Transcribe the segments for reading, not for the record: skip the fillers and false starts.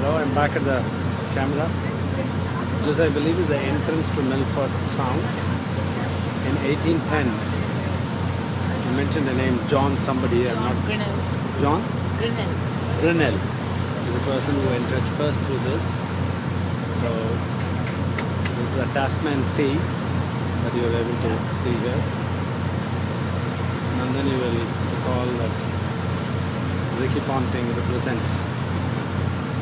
Hello, I'm back at the camera. This, I believe, is the entrance to Milford Sound. In 1810, you mentioned the name John somebody. John Grinnell is the person who entered first through this. So this is a Tasman Sea that you are able to see here. And then you will recall that Ricky Ponting represents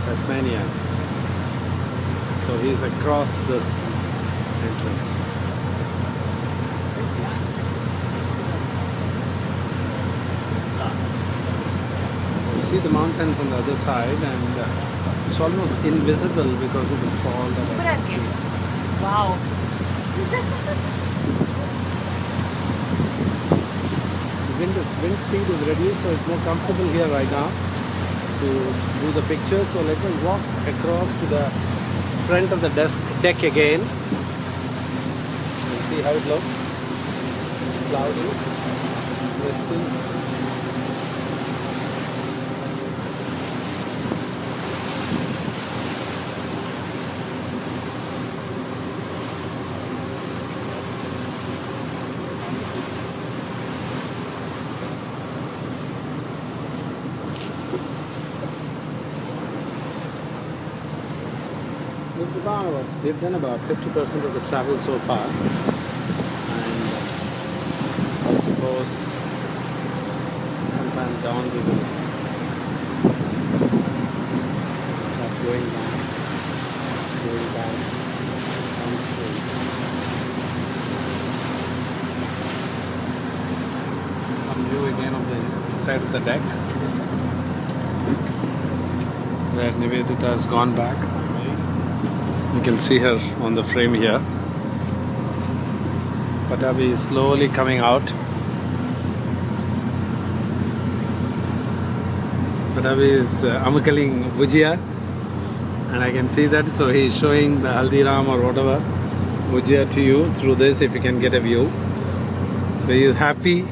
Tasmania. So he is across this entrance. You see the mountains on the other side, and it's almost invisible because of the fall that I can see. Wow. The wind speed is reduced, so it's more comfortable here right now to do the picture. So let us walk across to the front of the deck again. You'll see how it looks. It's cloudy, it's misty. We've done about 50% of the travel so far, and I suppose sometime down we will start going back down through. Some view again of the inside of the deck where Nivedita has gone back. You can see her on the frame here. Patabi is slowly coming out. Patabi is amakaling bhujia, and I can see that, so he is showing the haldiram or whatever bhujia to you through this, if you can get a view. So he is happy,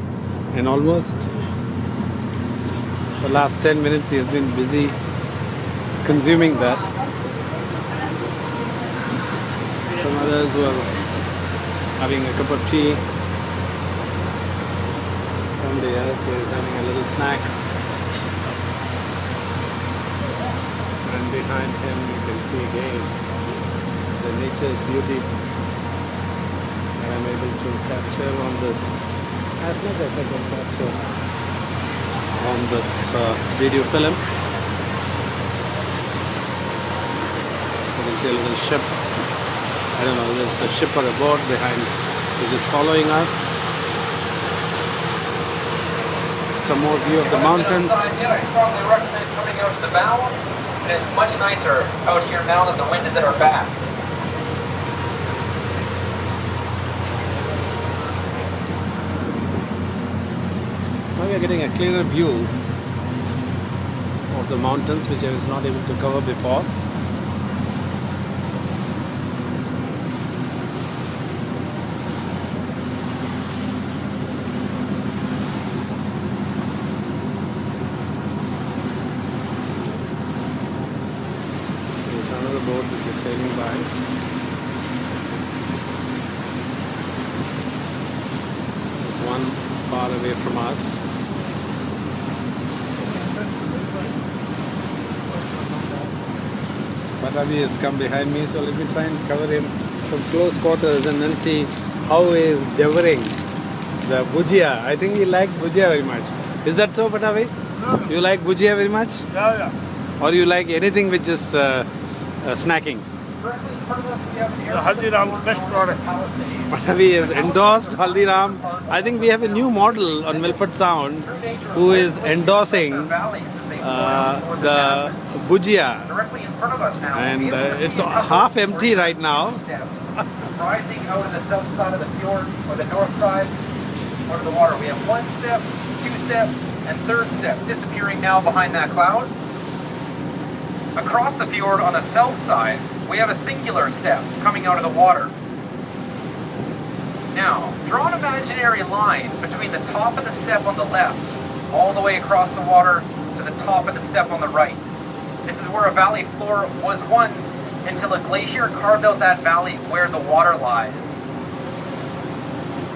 and almost for the last 10 minutes he has been busy consuming that. Some others were having a cup of tea. Somebody else is having a little snack. And behind him you can see again the nature's beauty that I'm able to capture on this, as much as I can capture on this video film. You can see a little ship. I don't know, there's the ship or a boat behind which is following us. Some more view of the mountains. I strongly recommend coming out to the bow. It is much nicer out here now that the wind is at our back. Now we are getting a clearer view of the mountains, which I was not able to cover before. Boat which is sailing by. There's one far away from us. Patabi has come behind me, so let me try and cover him from close quarters and then see how he is devouring the bhujia. I think he likes bhujia very much. Is that so, Patabi? No. You like bhujia very much? Yeah. Or you like anything which is snacking? The Haldiram best product. Patabi has endorsed Haldiram. I think we have a new model on Milford Sound who is endorsing the bhujia, and it's half empty right now. Rising out of the south side of the fjord, or the north side, out of the water. We have one step, two step, and third step disappearing now behind that cloud. Across the fjord on the south side, we have a singular step coming out of the water. Now, draw an imaginary line between the top of the step on the left, all the way across the water to the top of the step on the right. This is where a valley floor was once, until a glacier carved out that valley where the water lies.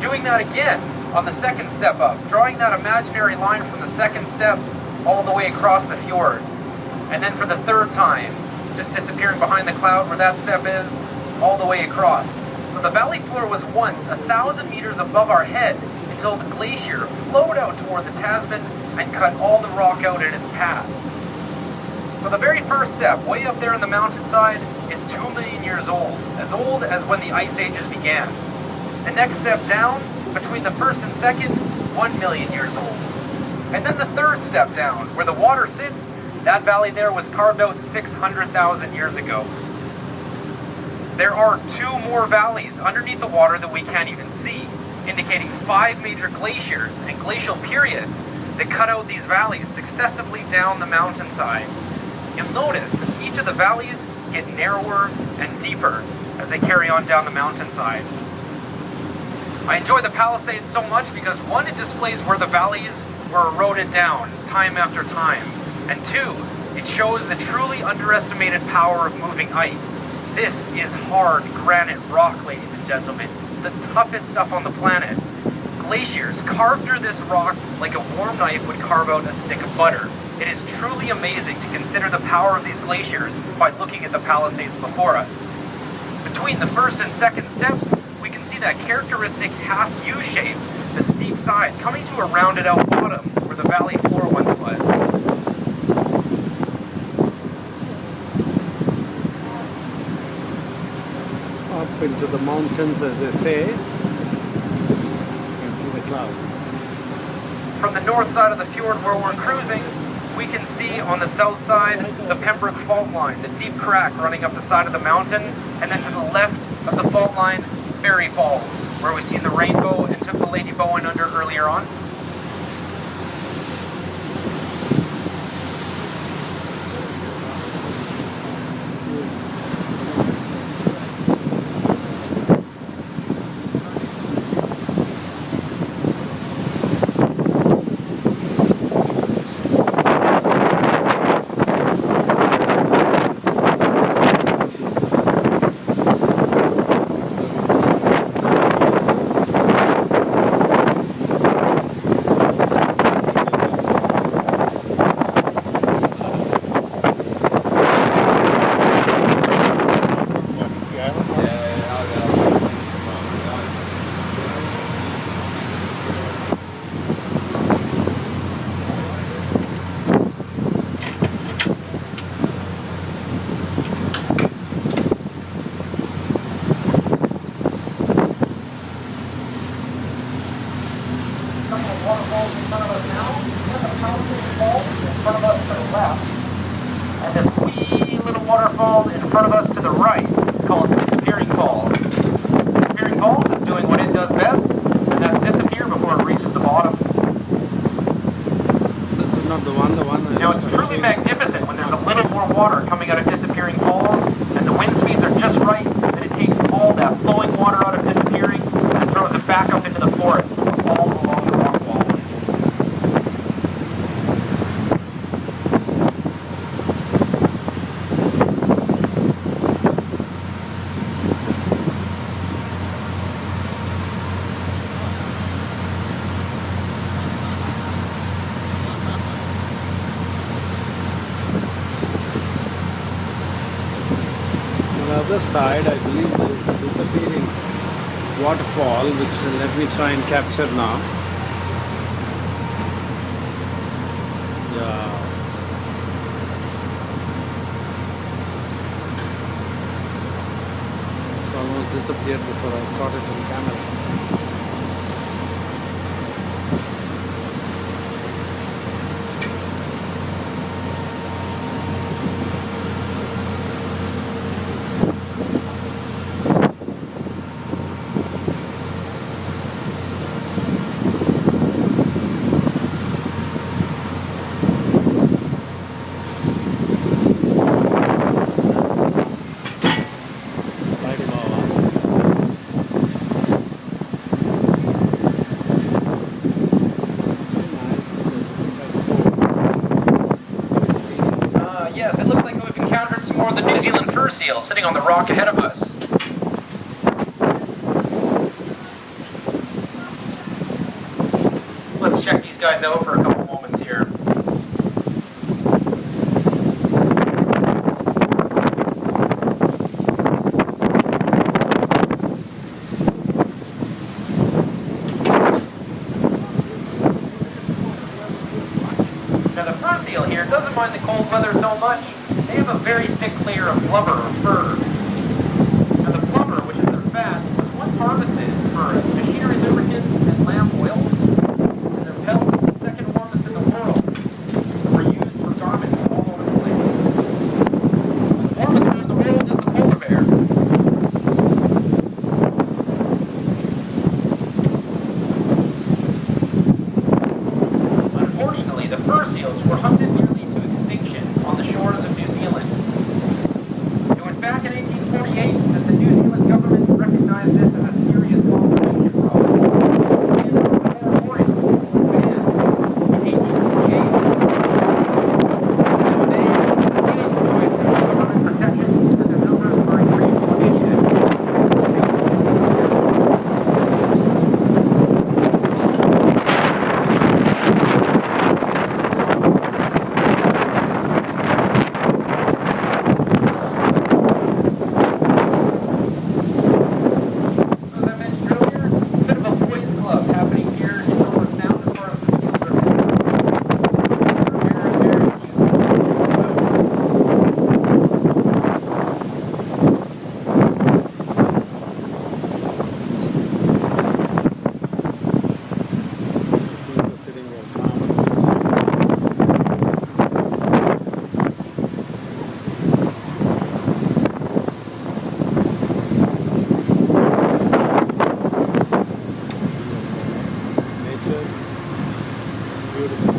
Doing that again on the second step up, drawing that imaginary line from the second step all the way across the fjord. And then for the third time, just disappearing behind the cloud where that step is, all the way across. So the valley floor was once 1,000 meters above our head until the glacier flowed out toward the Tasman and cut all the rock out in its path. So the very first step, way up there in the mountainside, is 2 million years old as when the ice ages began. The next step down, between the first and second, 1 million years old. And then the third step down, where the water sits, that valley there was carved out 600,000 years ago. There are 2 more valleys underneath the water that we can't even see, indicating 5 major glaciers and glacial periods that cut out these valleys successively down the mountainside. You'll notice that each of the valleys get narrower and deeper as they carry on down the mountainside. I enjoy the Palisades so much because 1, it displays where the valleys were eroded down time after time, and 2, it shows the truly underestimated power of moving ice. This is hard granite rock, ladies and gentlemen, the toughest stuff on the planet. Glaciers carve through this rock like a warm knife would carve out a stick of butter. It is truly amazing to consider the power of these glaciers by looking at the Palisades before us. Between the first and second steps, we can see that characteristic half U shape, the steep side, coming to a rounded out bottom where the valley floor once was. Up into the mountains, as they say, you can see the clouds. From the north side of the fjord where we're cruising, we can see on the south side the Pembroke fault line, the deep crack running up the side of the mountain, and then to the left of the fault line, Fairy Falls, where we seen the rainbow and took the Lady Bowen under earlier on. Waterfalls in front of us now. We have the Palisades Falls in front of us to the left. And this wee little waterfall in front of us to the right is called Disappearing Falls. Disappearing Falls is doing what it does best, and that's disappear before it reaches the bottom. This is not the one. Now it's truly magnificent when there's a little more water coming out of Disappearing Falls, and the wind speeds are just right, that it takes all that flowing water out of Disappearing and throws it back up into the forest, all along the rock wall. On the other side, I believe there is a disappearing waterfall, which let me try and capture now. Yeah. It's almost disappeared before I caught it on camera. This is more of the New Zealand fur seal sitting on the rock ahead of us. Let's check these guys out for a couple moments here. Now the fur seal here doesn't mind the cold weather so much. They have a very thick layer of blubber or fur. Now the blubber, which is their fat, was once harvested for machinery lubricant and lamp oil. And their pelts, second warmest in the world, were used for garments all over the place. The warmest one in the world is the polar bear. Unfortunately, the fur seals were hunted nearly to extinction on the shores of New Zealand. It was back in 1848 that the New Zealand government recognized this as a serious conservation problem. So they announced a moratorium ban in 1848. Nowadays, the seals enjoy government protection and their numbers are increasing once again. So they make the seals here. As I mentioned earlier, a bit of a boys' club happening here in Milford Sound as far as the seals are concerned. They're very, very cute. Seals are sitting there calm. Nature, beautiful.